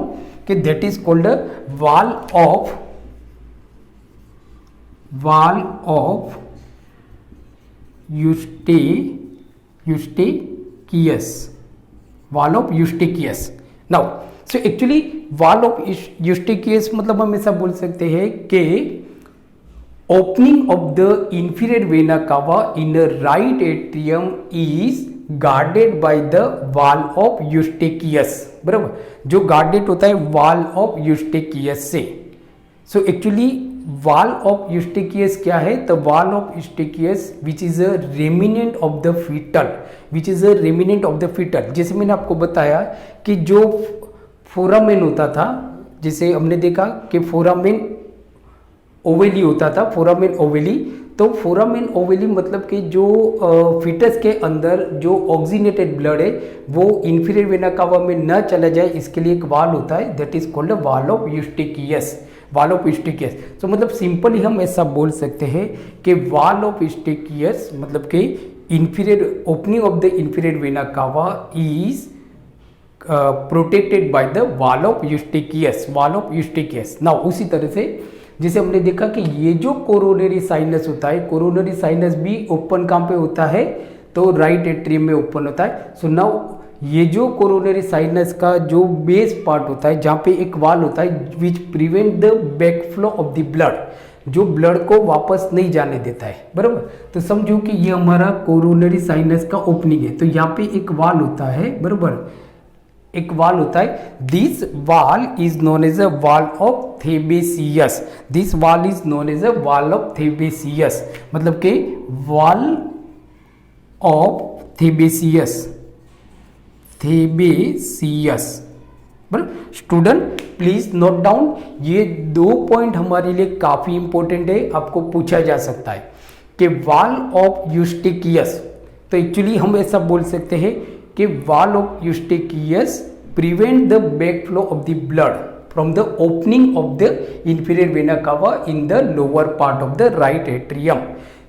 कि that is called a valve of Eustachius. Now so actually valve of Eustachius मतलब हम ऐसा बोल सकते हैं कि opening of the inferior vena cava in right atrium is guarded by the valve of यूस्टेकियस, बराबर, जो गार्डेड होता है वाल ऑफ यूस्टेकियस से। सो एक्चुअली वाल ऑफ यूस्टेकियस क्या है? तो valve of Eustachius which is a remnant of the fetal, which is a remnant of the fetal. जैसे मैंने आपको बताया कि जो फोरामेन होता था, जैसे हमने देखा कि फोरामेन ओवेली होता था, फोरामेन ओवेली, तो फोरामेन ओवेली मतलब कि जो फीटस के अंदर जो ऑक्सीनेटेड ब्लड है वो इंफीरियर वेना कावा में न चला जाए, इसके लिए एक वाल होता है, that is called a valve of Eustachius. Valve of यूस्टिकियस, तो मतलब सिंपली हम ऐसा बोल सकते हैं कि वाल ऑफ यूस्टिकियस मतलब कि inferior opening of the inferior vena cava is protected by the valve of Eustachius, valve of यूस्टिकियस। Now उसी तरह से जैसे हमने देखा कि ये जो कोरोनरी साइनस होता है, कोरोनरी साइनस भी ओपन कहाँ पे होता है, तो राइट एट्रियम में ओपन होता है। सो नाउ ये जो कोरोनरी साइनस का जो बेस पार्ट होता है जहाँ पे एक वाल होता है विच prevent the backflow of the blood, जो ब्लड को वापस नहीं जाने देता है, बराबर। तो समझो कि ये हमारा कोरोनरी साइनस का ओपनिंग है, तो यहाँ पे एक वाल होता है, बराबर, एक वाल होता है। This valve is known as a valve of Thebesius, this valve is known as a valve of थेबेसियस, मतलब कि वाल ऑफ थेबेसियस, थेबेसियस, बराबर। स्टूडेंट प्लीज नोट डाउन, ये 2 पॉइंट हमारे लिए काफी इंपॉर्टेंट है, आपको पूछा जा सकता है कि वाल ऑफ यूस्टिकियस, तो एक्चुअली हम ऐसा बोल सकते हैं कि valve of Eustachius prevent the backflow of the blood from the opening of the inferior vena cava in the lower part of the right atrium.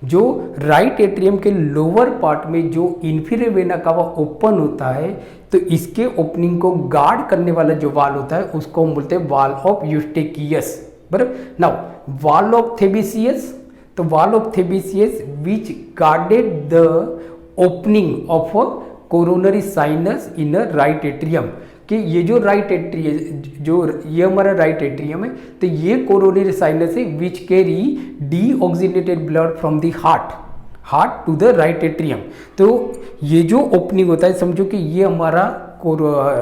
जो राइट एट्रियम के लोअर पार्ट में जो इंफीरियर वेना कावा open होता है, तो इसके opening को गार्ड करने वाला जो वाल होता है उसको हम बोलते हैं वाल ऑफ यूस्टिकियस, बराबर। नाउ वाल ऑफ थेबेसियस, तो valve of Thebesius which guarded the opening of a coronary sinus in a right atrium, कि ये जो राइट एट्रियम, जो ये हमारा राइट एट्रियम है, तो ये कोरोनरी साइनस है which carry deoxygenated blood from the heart to the right atrium. तो ये जो ओपनिंग होता है, समझो कि ये हमारा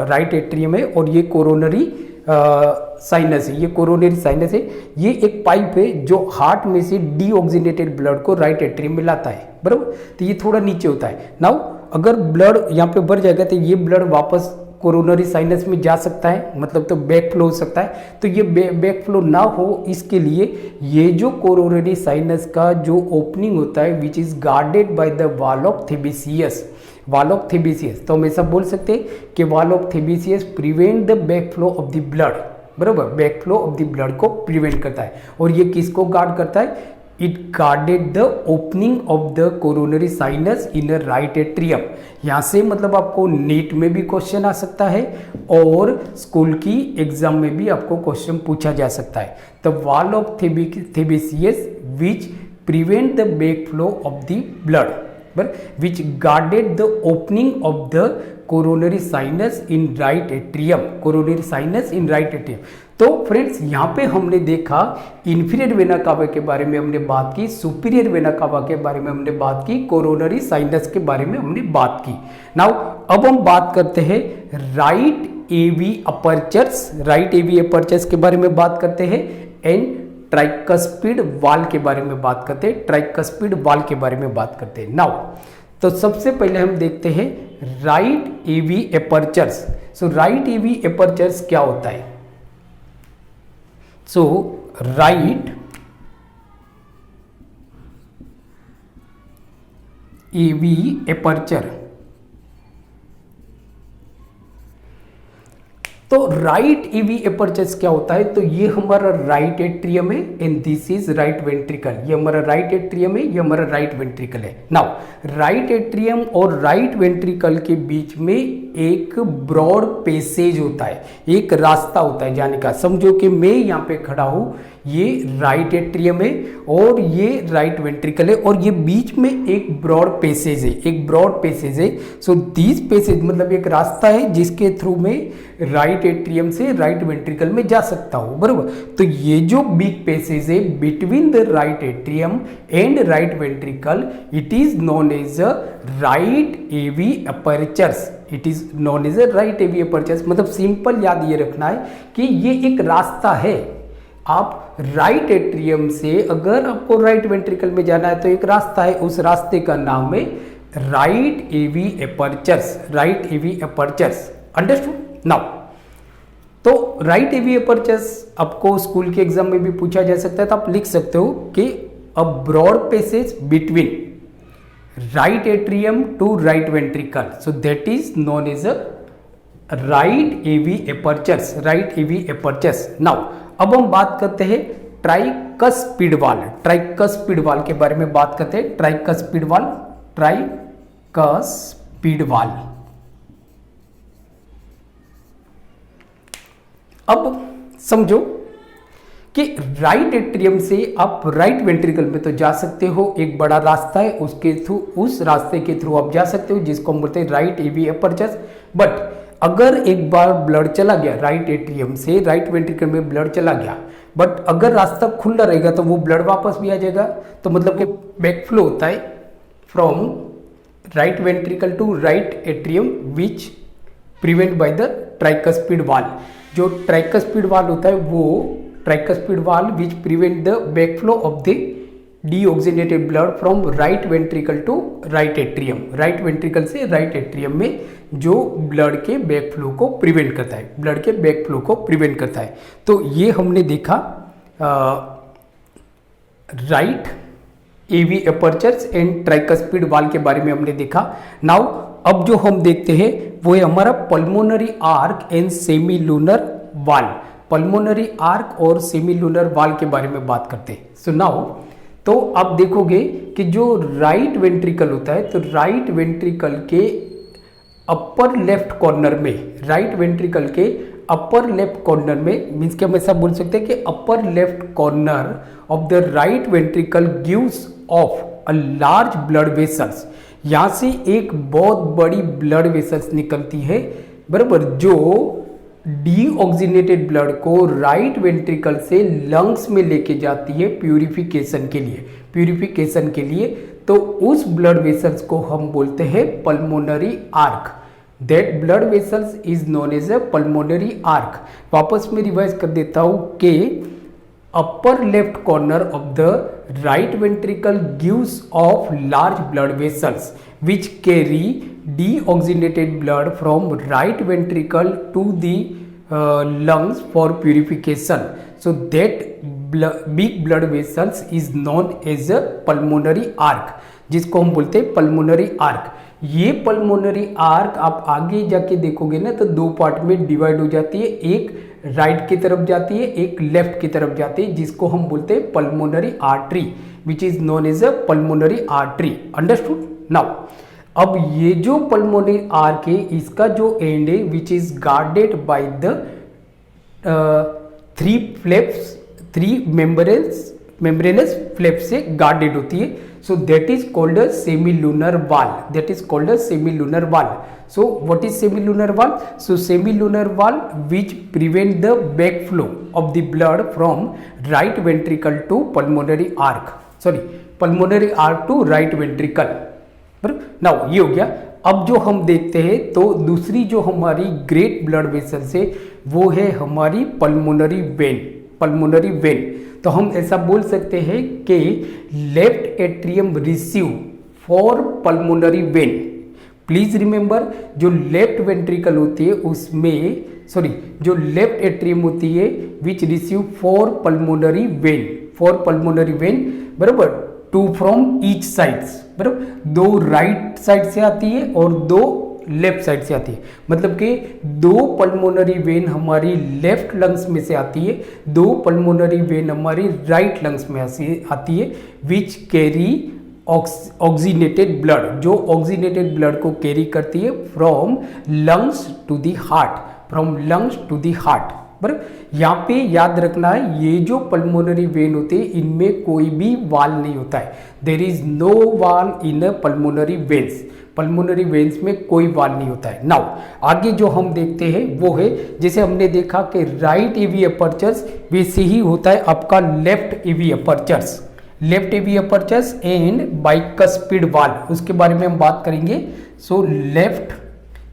राइट एट्रियम है और ये कोरोनरी साइनस है, ये कोरोनरी साइनस है, ये एक पाइप है जो हार्ट में से डीऑक्सीनेटेड ब्लड को राइट एट्रियम में लाता है, बराबर। तो ये थोड़ा नीचे होता है। नाउ अगर ब्लड यहाँ पे बढ़ जाएगा तो ये ब्लड वापस कोरोनरी साइनस में जा सकता है, मतलब तो बैक फ्लो हो सकता है। तो ये बैक फ्लो ना हो, इसके लिए ये जो कोरोनरी साइनस का जो ओपनिंग होता है which is guarded by the valve of Thebesius, valve of Thebesius, तो हम ऐसा बोल सकते हैं कि valve of Thebesius prevent the back flow of the blood, बराबर, back flow of the blood को प्रिवेंट करता है। और ये किसको गार्ड करता है, it guarded the opening of the coronary sinus in a right atrium. यहाँ से मतलब आपको नीट में भी क्वेश्चन आ सकता है और स्कूल की एग्जाम में भी आपको क्वेश्चन पूछा जा सकता है। The valve of Thebesius which prevent the back flow of the blood, which guarded the opening of the coronary sinus in right atrium, coronary sinus in right atrium। तो friends यहाँ पे हमने देखा इंफीरियर वेना कावा के बारे में हमने बात की, सुपीरियर वेना कावा के बारे में हमने बात की, कोरोनरी साइनस के बारे में हमने बात की। नाउ अब हम बात करते हैं right AV apertures, right AV apertures के बारे में बात करते हैं एंड ट्राइकस्पिड वाल के बारे में बात करते हैं, ट्राइकस्पिड वाल के बारे में बात करते हैं। नाउ तो सबसे पहले हम देखते हैं राइट एवी एपर्चर्स। सो राइट एवी एपर्चर्स क्या होता है? सो राइट एवी एपर्चर, तो राइट एवी एपर्चर्स क्या होता है? तो ये हमारा राइट एट्रियम है and this is right ventricle. ये हमारा राइट एट्रियम है, ये हमारा राइट वेंट्रिकल है। नाउ राइट एट्रियम और राइट वेंट्रिकल के बीच में एक ब्रॉड पैसेज होता है, एक रास्ता होता है जाने का। समझो कि मैं यहाँ पे खड़ा हूँ, ये राइट एट्रियम है और ये राइट वेंट्रिकल है और ये बीच में एक ब्रॉड पैसेज है, एक ब्रॉड पैसेज है। सो दिस पैसेज मतलब एक रास्ता है जिसके थ्रू में राइट एट्रियम से राइट वेंट्रिकल में जा सकता हूँ, बराबर। तो ये जो बिग पैसेज है between the right atrium and right ventricle, it is known as a right AV apertures, it is known as a right AV apertures. मतलब सिंपल याद ये रखना है कि ये एक रास्ता है। आप राइट एट्रियम से अगर आपको राइट वेंट्रिकल में जाना है तो एक रास्ता है, उस रास्ते का नाम है right AV apertures, right AV apertures. Understood? Now तो राइट एवी एपर्चर्स आपको स्कूल के एग्जाम में भी पूछा जा सकता है, तो आप लिख सकते हो कि a broad passage between right atrium to right ventricle, so that is known as a right AV apertures, right AV apertures. now अब हम बात करते हैं ट्राइकस्पिड वाल, ट्राइकस्पिड वाल के बारे में बात करते हैं। ट्राइकस्पिड वाल, ट्राइकस्पिड वाल। अब समझो कि राइट एट्रियम से आप राइट वेंट्रिकल में तो जा सकते हो, एक बड़ा रास्ता है उसके थ्रू, उस रास्ते के थ्रू आप जा सकते हो जिसको हम बोलते हैं राइट एवी एपर्चर्स। बट अगर एक बार ब्लड चला गया राइट एट्रियम से राइट वेंट्रिकल में ब्लड चला गया, बट अगर रास्ता खुला रहेगा तो वो ब्लड वापस भी आ जाएगा। तो मतलब कि बैक फ्लो होता है from right ventricle to right atrium which prevent by the tricuspid valve. जो ट्राइकस्पिड वाल होता है वो tricuspid valve which prevent the backflow of the deoxygenated blood from right ventricle to right atrium, right ventricle से right atrium में जो blood के backflow को प्रिवेंट करता है, ब्लड के बैकफ्लो को प्रिवेंट करता है। तो ये हमने देखा right AV apertures and tricuspid valve के बारे में हमने देखा। नाउ अब जो हम देखते हैं वो है हमारा pulmonary arc and semi lunar वाल। पल्मोनरी आर्क और सेमी लूनर वाल के बारे में बात करते हैं। सो नाउ तो आप देखोगे कि जो राइट वेंट्रिकल होता है तो राइट वेंट्रिकल के अपर लेफ्ट कॉर्नर में, राइट वेंट्रिकल के अपर लेफ्ट कॉर्नर में, मीन्स कि हम ऐसा बोल सकते हैं कि upper left corner of the right ventricle gives of a large blood vessels. यहाँ से एक बहुत बड़ी ब्लड वेसल्स निकलती है, बराबर, जो डीऑक्सीनेटेड ब्लड को राइट वेंट्रिकल से लंग्स में लेके जाती है प्यूरिफिकेशन के लिए, प्यूरिफिकेशन के लिए। तो उस ब्लड वेसल्स को हम बोलते हैं pulmonary arch. That blood vessels is known as a pulmonary arch. वापस में रिवाइज कर देता हूं कि upper left corner of the right ventricle gives off large blood vessels which carry deoxygenated blood from right ventricle to the lungs for purification. So that big blood vessels is known as a pulmonary arc, जिसको हम बोलते हैं pulmonary arc. ये pulmonary arc आप आगे जाके देखोगे ना तो दो पार्ट में डिवाइड हो जाती है, एक राइट की तरफ जाती है, एक लेफ्ट की तरफ जाती है, जिसको हम बोलते हैं pulmonary artery, which is known as a pulmonary artery. Understood? Now अब ये जो पल्मोनरी आर्क है इसका जो एंड है which is guarded by the three flaps, three membranous flap से गार्डेड होती है। So that is called a semi lunar valve, that is called a semi lunar valve. So what is semi lunar valve? So semi lunar valve which prevent the back flow of the blood from right ventricle to pulmonary arch, sorry pulmonary arch to right ventricle. Now ये हो गया। अब जो हम देखते हैं तो दूसरी जो हमारी ग्रेट ब्लड वेसल्स है वो है हमारी पल्मोनरी वेन, पल्मोनरी वेन। तो हम ऐसा बोल सकते हैं कि left atrium receive for pulmonary vein. Please remember, जो लेफ्ट वेंट्रिकल होती है उसमें, सॉरी, जो लेफ्ट एट्रियम होती है which receive for pulmonary vein, for pulmonary vein, बराबर, टू फ्रॉम ईच साइड्स, बराबर, दो राइट साइड से आती है और दो लेफ्ट साइड से आती है। मतलब कि दो पल्मोनरी वेन हमारी लेफ्ट लंग्स में से आती है, दो पल्मोनरी वेन हमारी राइट लंग्स में आती है, विच कैरी ऑक्सीनेटेड ब्लड, जो ऑक्सीनेटेड ब्लड को कैरी करती है from lungs to the heart, from lungs to the heart. बराबर, यहाँ पे याद रखना है ये जो पल्मोनरी वेन होते हैं इनमें कोई भी वाल नहीं होता है। देयर इज नो वाल इन अ पल्मोनरी वेन्स, पल्मोनरी वेन्स में कोई वाल नहीं होता है। नाउ आगे जो हम देखते हैं वो है, जैसे हमने देखा कि राइट एवी अपर्चर्स, वैसे ही होता है आपका left AV apertures, left AV apertures and bicuspid valve, उसके बारे में हम बात करेंगे। So left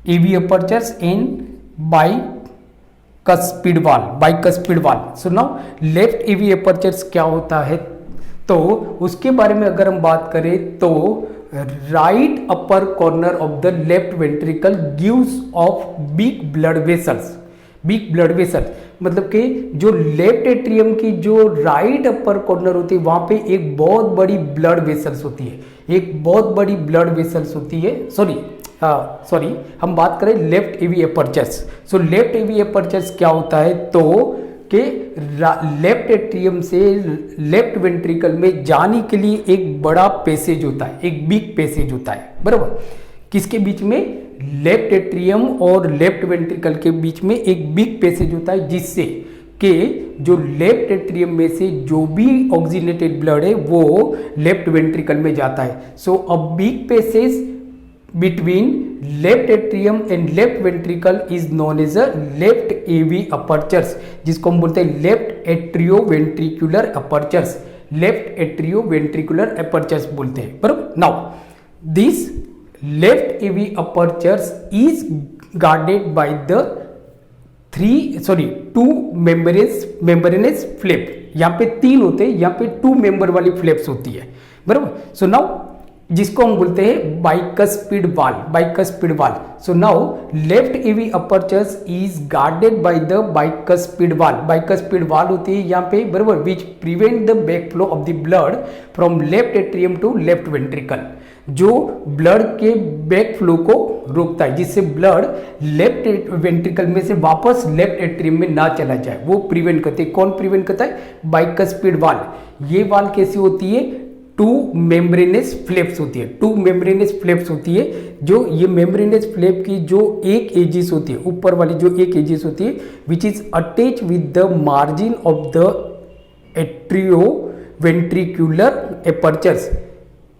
AV apertures and bicuspid valve, bicuspid valve. So now left AV apertures क्या होता है, तो उसके बारे में अगर हम बात करें तो right upper corner of the left ventricle gives of big blood vessels, big blood vessel मतलब कि जो लेफ्ट एट्रियम की जो राइट अपर कॉर्नर होती है वहां पे एक बहुत बड़ी ब्लड वेसल्स होती है, एक बहुत बड़ी ब्लड वेसल्स होती है। सॉरी हम बात करें लेफ्ट एवी अपर्चर्स। सो लेफ्ट एवी अपर्चर्स क्या होता है तो कि लेफ्ट एट्रियम से लेफ्ट वेंट्रिकल में जाने के लिए एक बड़ा पैसेज होता है, एक बिग पैसेज होता है, बराबर। किसके बीच में? लेफ्ट एट्रियम और लेफ्ट वेंट्रिकल के बीच में एक बिग पैसेज होता है, जिससे कि जो लेफ्ट एट्रियम में से जो भी ऑक्सीजनेटेड ब्लड है वो लेफ्ट वेंट्रिकल में जाता है। So a big passage between left atrium and left ventricle is known as a left AV apertures, जिसको हम बोलते हैं left atrioventricular apertures, left atrioventricular apertures बोलते हैं, बराबर। Now this left AV apertures is guarded by the two membranous flap। यहाँ पे 3 होते हैं, यहाँ पे 2 मेंबर वाली फ्लैप्स होती है, बराबर। सो नाउ जिसको हम बोलते हैं bicuspid valve, bicuspid valve. So now left AV apertures is guarded by the bicuspid valve, bicuspid valve होती है यहाँ पे, बराबर, which prevent the back flow of the blood from left atrium to left ventricle, जो blood के back flow को रोकता है, जिससे ब्लड लेफ्ट वेंट्रिकल में से वापस लेफ्ट एट्रियम में ना चला जाए, वो प्रिवेंट करते हैं। कौन प्रिवेंट करता है? बाइकस्पिड वाल। ये वाल कैसी होती है? 2 मेम्ब्रेनस फ्लैप्स होती है, 2 मेम्ब्रेनस फ्लैप्स होती है। जो ये मेम्ब्रेनस फ्लैप की जो एक एजिस होती है, ऊपर वाली जो एक एजिस होती है, which is attach with the margin of the atrioventricular apertures,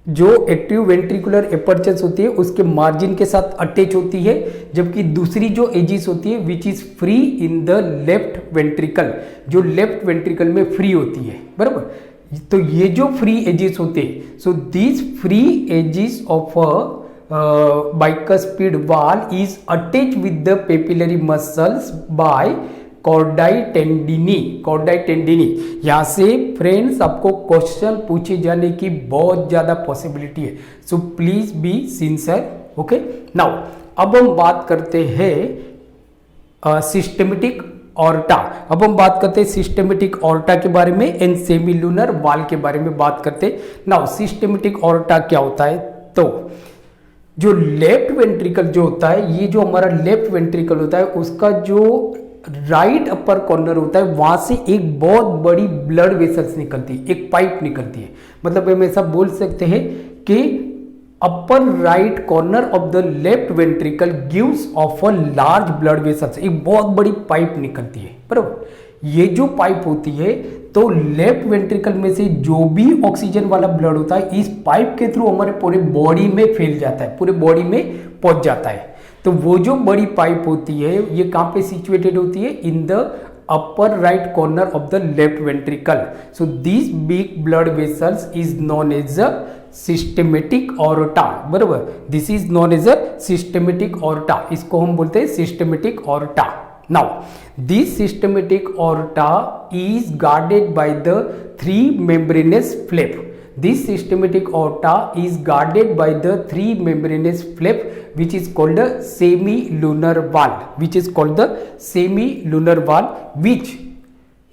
जो एट्रियोवेंट्रिकुलर एपर्चर्स होती है उसके मार्जिन के साथ अटैच होती है, जबकि दूसरी जो एजिस होती है which is free in the left ventricle, जो लेफ्ट वेंट्रिकल में फ्री होती है, बराबर। तो ये जो फ्री एजिस होते हैं, so this free edges of bicuspid valve is attach with the papillary muscles by chordae tendineae, chordae tendineae. यहाँ से फ्रेंड्स आपको क्वेश्चन पूछे जाने की बहुत ज़्यादा पॉसिबिलिटी है, so please be sincere, okay. Now अब हम बात करते हैं सिस्टेमेटिक ऑर्टा। अब हम बात करते हैं सिस्टेमेटिक ऑर्टा के बारे में एंड सेमीलुनर वाल के बारे में बात करते हैं। नाउ सिस्टेमेटिक ऑर्टा क्या होता है? तो जो लेफ्ट वेंट्रिकल जो होता है, ये जो हमारा लेफ्ट वेंट्रिकल होता है, उसका जो राइट अपर कॉर्नर होता है वहां से एक बहुत बड़ी ब्लड वेसल्स निकलती है, एक पाइप निकलती है। मतलब हम ऐसा बोल सकते हैं कि अपर right corner of the left ventricle gives of a large blood vessels, एक बहुत बड़ी पाइप निकलती है, बराबर। ये जो पाइप होती है तो लेफ्ट वेंट्रिकल में से जो भी ऑक्सीजन वाला ब्लड होता है इस पाइप के थ्रू हमारे पूरे बॉडी में फैल जाता है, पूरे बॉडी में पहुंच जाता है। तो वो जो बड़ी पाइप होती है ये कहाँ पे सिचुएटेड होती है? In the upper right corner of the left ventricle. So this big blood vessels is known as a systematic aorta, बराबर। This is known as a systematic aorta, इसको हम बोलते हैं systematic aorta. Now this systematic aorta is guarded by the 3 membranous flap. This systematic aorta is guarded by the 3 membranous flap which is called the semilunar wall, which is called the semilunar wall, which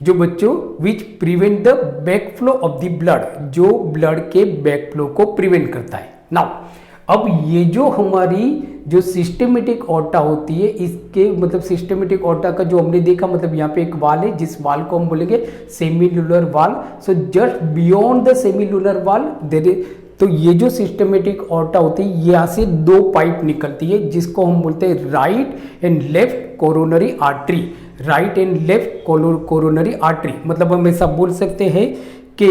जो बच्चों which prevent the backflow of the blood, जो blood के backflow को prevent करता है। Now अब ये जो हमारी जो सिस्टेमेटिक ऑर्टा होती है, इसके मतलब सिस्टेमेटिक ऑर्टा का जो हमने देखा, मतलब यहाँ पे एक वाल है जिस वाल को हम बोलेंगे सेमीलुनर वाल। So just beyond the semilunar वाल देयर इज, तो ये जो सिस्टेमेटिक ऑर्टा होती है यहाँ से 2 पाइप निकलती है जिसको हम बोलते हैं right and left coronary artery, right and left coronary artery. मतलब हम ऐसा बोल सकते हैं कि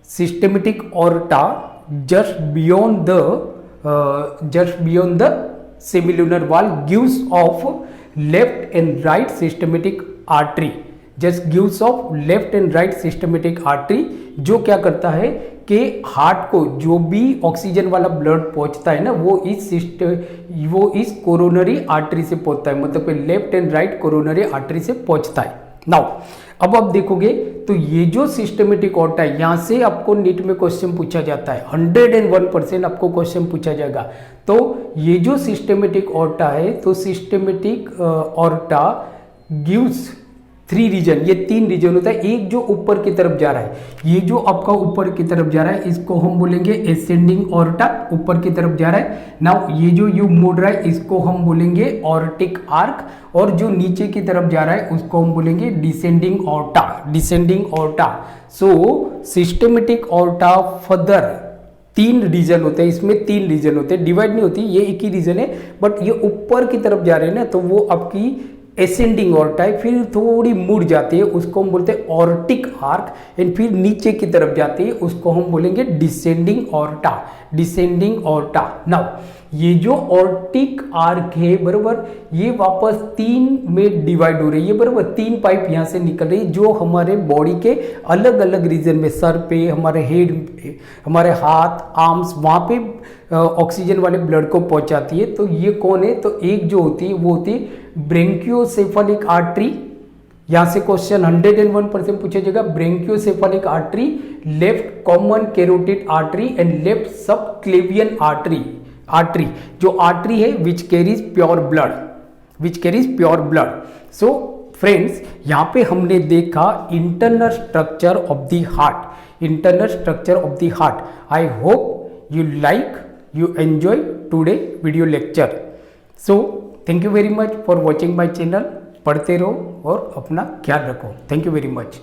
systematic aorta just beyond the semilunar wall gives off left and right systematic artery, just gives off left and right systematic artery, जो क्या करता है कि हार्ट को जो भी ऑक्सीजन वाला ब्लड पहुंचता है ना वो इस कोरोनरी आर्टरी से पहुंचता है, मतलब left and right coronary artery से पहुंचता है। नाउ अब आप देखोगे तो ये जो सिस्टमेटिक ऑर्टा है, यहाँ से आपको नीट में क्वेश्चन पूछा जाता है, 101% आपको क्वेश्चन पूछा जाएगा। तो ये जो सिस्टमेटिक ऑर्टा है, तो सिस्टमेटिक ऑर्टा गिव्स 3 रीजन, ये 3 रीजन होता है। एक जो ऊपर की तरफ जा रहा है, ये जो आपका ऊपर की तरफ जा रहा है, इसको हम बोलेंगे एसेंडिंग ऑर्टा, ऊपर की तरफ जा रहा है। नाउ ये जो यू मुड़ रहा है, इसको हम बोलेंगे ऑर्टिक आर्क, और जो नीचे की तरफ जा रहा है उसको हम बोलेंगे डिसेंडिंग ऑर्टा, डिसेंडिंग ऑर्टा। सो सिस्टमेटिक ऑर्टा फर्दर 3 रीजन होते हैं, इसमें 3 रीजन होते हैं, डिवाइड नहीं होती, ये एक ही रीजन है, बट ये ऊपर की तरफ जा रहे हैं ना, तो वो आपकी एसेंडिंग ऑर्टा है। फिर थोड़ी मुड़ जाती है, उसको हम बोलते हैं ऑर्टिक आर्क, एंड फिर नीचे की तरफ जाती है, उसको हम बोलेंगे descending aorta, descending aorta. Now ये जो ऑर्टिक आर्क है बराबर, ये वापस 3 में डिवाइड हो रही है बराबर, 3 पाइप यहाँ से निकल रही है जो हमारे बॉडी के अलग अलग रीजन में, सर पे, हमारे हेड, हमारे हाथ, आर्म्स, वहाँ पे ऑक्सीजन वाले ब्लड को पहुंचाती है। तो ये कौन है, तो एक जो होती है वो होती है ब्रेंकियोसेफलिक आर्टरी। यहाँ से क्वेश्चन 101% पूछा जाएगा, brachiocephalic artery, left common carotid artery and left subclavian artery. Artery जो आर्टरी है which carries pure blood, which carries pure blood. So friends, यहाँ पे हमने देखा internal structure of the heart, internal structure of the heart. I hope you like, you enjoy today video lecture. So thank you very much for watching my channel. पढ़ते रहो और अपना ख्याल रखो। Thank you very much.